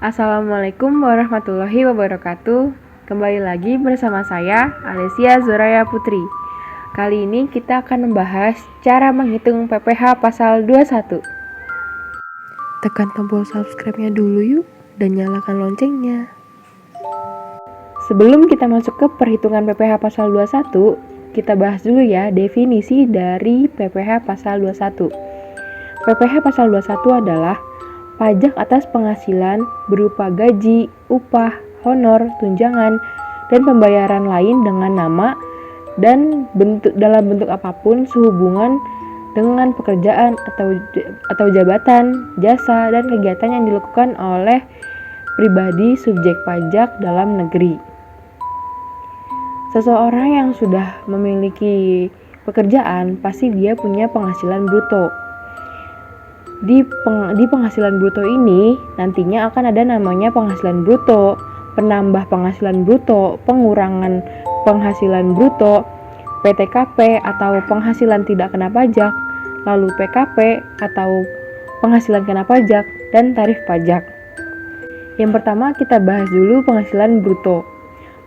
Assalamualaikum warahmatullahi wabarakatuh. Kembali lagi bersama saya, Alesia Zoraya Putri. Kali ini kita akan membahas cara menghitung PPh pasal 21. Tekan tombol subscribe-nya dulu yuk dan nyalakan loncengnya. Sebelum kita masuk ke perhitungan PPh pasal 21, kita bahas dulu ya definisi dari PPh pasal 21. PPh pasal 21 adalah pajak atas penghasilan berupa gaji, upah, honor, tunjangan, dan pembayaran lain dengan nama dan dalam bentuk apapun sehubungan dengan pekerjaan atau jabatan, jasa, dan kegiatan yang dilakukan oleh pribadi subjek pajak dalam negeri. Seseorang yang sudah memiliki pekerjaan pasti dia punya penghasilan bruto. Di penghasilan bruto ini nantinya akan ada namanya penghasilan bruto, penambah penghasilan bruto, pengurangan penghasilan bruto, PTKP atau penghasilan tidak kena pajak, lalu PKP atau penghasilan kena pajak, dan tarif pajak. Yang pertama kita bahas dulu penghasilan bruto.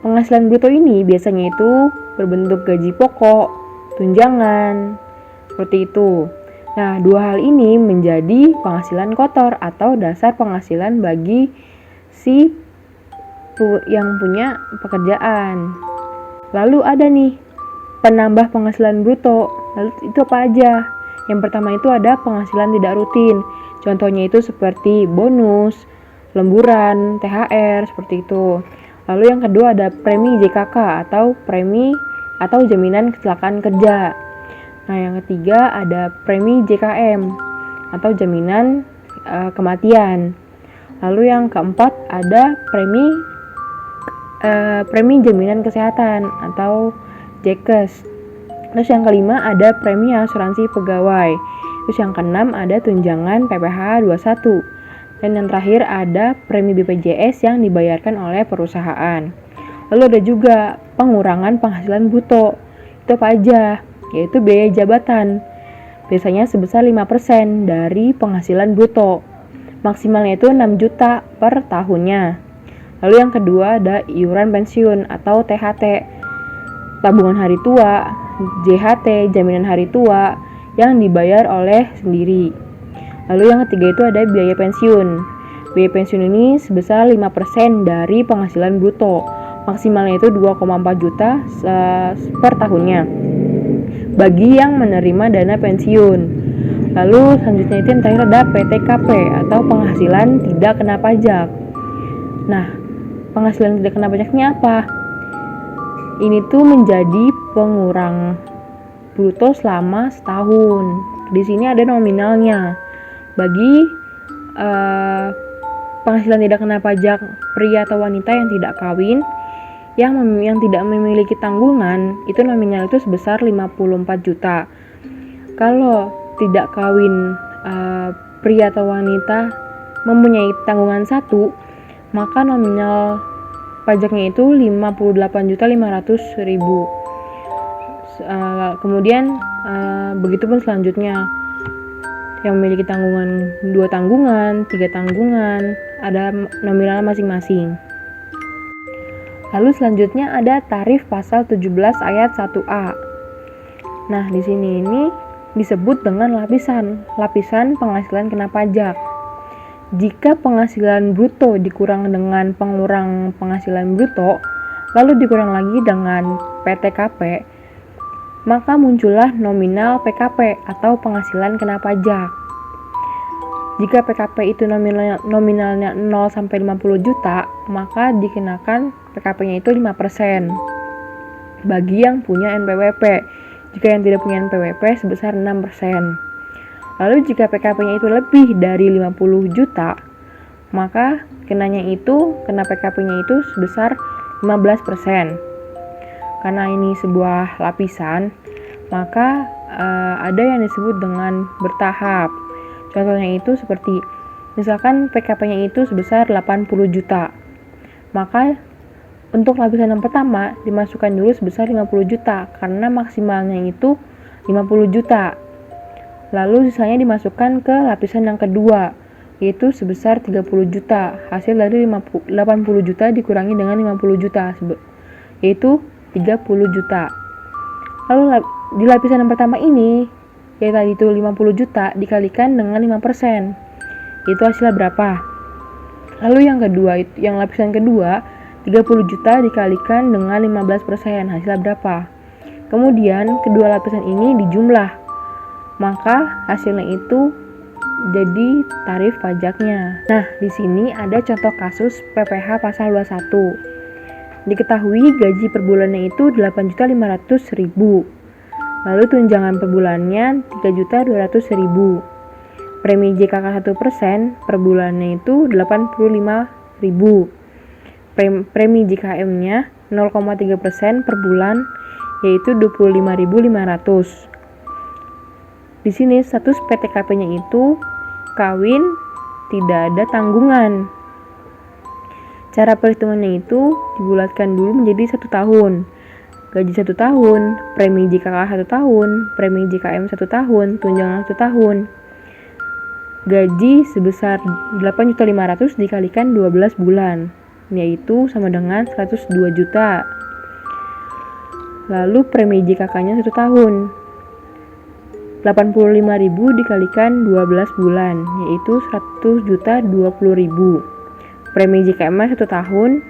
Penghasilan bruto ini biasanya itu berbentuk gaji pokok, tunjangan, seperti itu. Nah, dua hal ini menjadi penghasilan kotor atau dasar penghasilan bagi si yang punya pekerjaan. Lalu ada nih penambah penghasilan bruto. Lalu itu apa aja? Yang pertama itu ada penghasilan tidak rutin. Contohnya itu seperti bonus, lemburan, THR, seperti itu. Lalu yang kedua ada premi JKK atau premi atau jaminan kecelakaan kerja. Nah, yang ketiga ada premi JKM atau jaminan kematian. Lalu yang keempat ada premi jaminan kesehatan atau JKES. Terus yang kelima ada premi asuransi pegawai. Terus yang keenam ada tunjangan PPh 21. Dan yang terakhir ada premi BPJS yang dibayarkan oleh perusahaan. Lalu ada juga pengurangan penghasilan bruto. Itu apa aja? Yaitu biaya jabatan. Biasanya sebesar 5% dari penghasilan bruto. Maksimalnya itu 6 juta per tahunnya. Lalu yang kedua ada iuran pensiun atau THT, tabungan hari tua, JHT, jaminan hari tua yang dibayar oleh sendiri. Lalu yang ketiga itu ada biaya pensiun. Biaya pensiun ini sebesar 5% dari penghasilan bruto. Maksimalnya itu 2,4 juta per tahunnya bagi yang menerima dana pensiun. Lalu selanjutnya itu yang terakhir ada PTKP atau penghasilan tidak kena pajak. Nah, penghasilan tidak kena pajaknya apa? Ini tuh menjadi pengurang bruto selama setahun. Di sini ada nominalnya. Bagi penghasilan tidak kena pajak pria atau wanita yang tidak kawin, yang tidak memiliki tanggungan, itu nominal itu sebesar 54 juta. Kalau tidak kawin pria atau wanita mempunyai tanggungan satu, maka nominal pajaknya itu 58.500.000. Kemudian begitupun selanjutnya yang memiliki tanggungan 2 tanggungan, 3 tanggungan, ada nominal masing-masing. Lalu selanjutnya ada tarif pasal 17 ayat 1A. Nah, di sini ini disebut dengan lapisan penghasilan kena pajak. Jika penghasilan bruto dikurang dengan pengurang penghasilan bruto, lalu dikurang lagi dengan PTKP, maka muncullah nominal PKP atau penghasilan kena pajak. Jika PKP itu nominalnya 0 sampai 50 juta, maka dikenakan PKP-nya itu 5% bagi yang punya NPWP. Jika yang tidak punya NPWP sebesar 6%. Lalu jika PKP-nya itu lebih dari 50 juta, maka kena PKP-nya itu sebesar 15%. Karena ini sebuah lapisan, maka ada yang disebut dengan bertahap. Contohnya itu seperti misalkan PKP-nya itu sebesar 80 juta. Maka untuk lapisan yang pertama dimasukkan dulu sebesar 50 juta karena maksimalnya itu 50 juta. Lalu sisanya dimasukkan ke lapisan yang kedua. yaitu sebesar 30 juta. Hasil dari 80 juta dikurangi dengan 50 juta, yaitu 30 juta. Lalu di lapisan yang pertama ini, yaitu tadi itu 50 juta dikalikan dengan 5%. Itu hasilnya berapa? Lalu yang kedua, yang lapisan kedua, 30 juta dikalikan dengan 15%, hasilnya berapa? Kemudian kedua lapisan ini dijumlah, maka hasilnya itu jadi tarif pajaknya. Nah, di sini ada contoh kasus PPh pasal 21. Diketahui gaji per bulannya itu 8.500.000. Lalu tunjangan per bulannya 3.200.000. Premi JKK 1% per bulannya itu 85.000. Premi JKM-nya 0,3% per bulan, yaitu 25.500. Di sini status PTKP-nya itu kawin, tidak ada tanggungan. Cara perhitungannya itu dibulatkan dulu menjadi 1 tahun. Gaji 1 tahun, premi JKK 1 tahun, premi JKM 1 tahun, tunjangan 1 tahun. Gaji sebesar 8.500.000 dikalikan 12 bulan, yaitu sama dengan 102 juta. Lalu premi JKK-nya 1 tahun. 85.000 dikalikan 12 bulan, yaitu 100.020.000. Premi JKM 1 tahun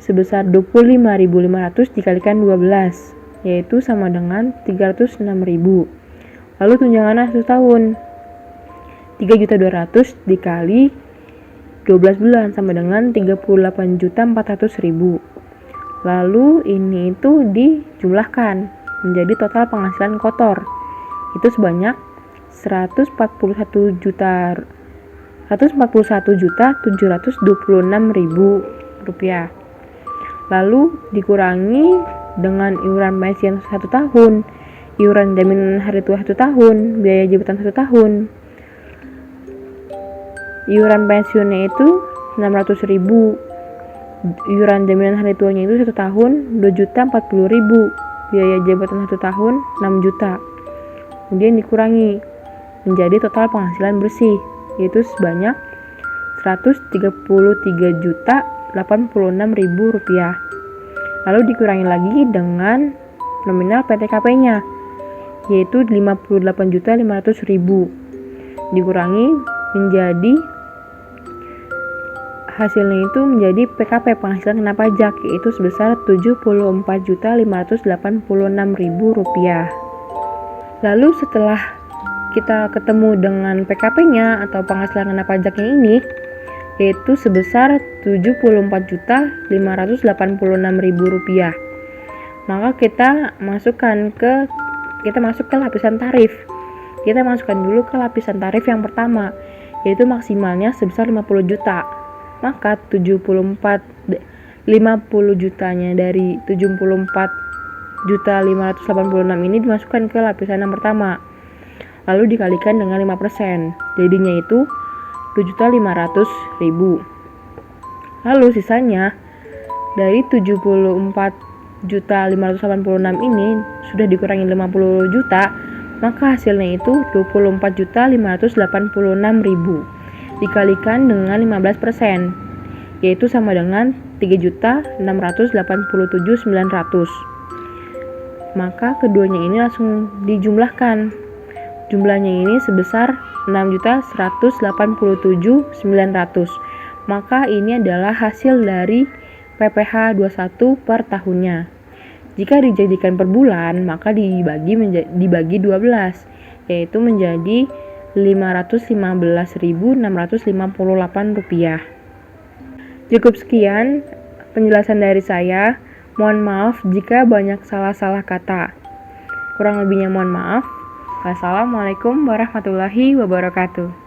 sebesar 25.500 dikalikan 12, yaitu sama dengan 306.000. Lalu tunjangan 1 tahun. 3.200.000 dikali 12 bulan sama dengan 38.400.000. Lalu ini itu dijumlahkan menjadi total penghasilan kotor. Itu sebanyak 141.726.000 rupiah. Lalu dikurangi dengan iuran pensiun 1 tahun, iuran jaminan hari tua 1 tahun, biaya jabatan 1 tahun. Iuran pensiunnya itu 600.000. Iuran jaminan hari tuanya itu 1 tahun 2.040.000. Biaya jabatan 1 tahun 6 juta. Kemudian dikurangi menjadi total penghasilan bersih, yaitu sebanyak 133.086.000 rupiah. Lalu dikurangi lagi dengan nominal PTKP-nya, yaitu 58.500.000. Dikurangi menjadi hasilnya itu menjadi PKP penghasilan kena pajak, yaitu sebesar 74.586.000 rupiah. Lalu setelah kita ketemu dengan PKP-nya atau penghasilan kena pajaknya ini, yaitu sebesar 74.586.000 rupiah, maka kita masuk ke lapisan tarif. Kita masukkan dulu ke lapisan tarif yang pertama, yaitu maksimalnya sebesar 50 juta. Maka 50 jutanya dari 74.586 ini dimasukkan ke lapisan yang pertama, lalu dikalikan dengan 5%, jadinya itu 2.500.000. Lalu sisanya dari 74.586 ini sudah dikurangi 50 juta, maka hasilnya itu 24.586.000 dikalikan dengan 15%, yaitu sama dengan 3.687.900. Maka keduanya ini langsung dijumlahkan. Jumlahnya ini sebesar 6.187.900. Maka ini adalah hasil dari PPh 21 per tahunnya. Jika dijadikan per bulan, maka dibagi 12, yaitu menjadi 515.658 rupiah. Cukup sekian penjelasan dari saya. Mohon maaf jika banyak salah-salah kata. Kurang lebihnya mohon maaf. Wassalamualaikum warahmatullahi wabarakatuh.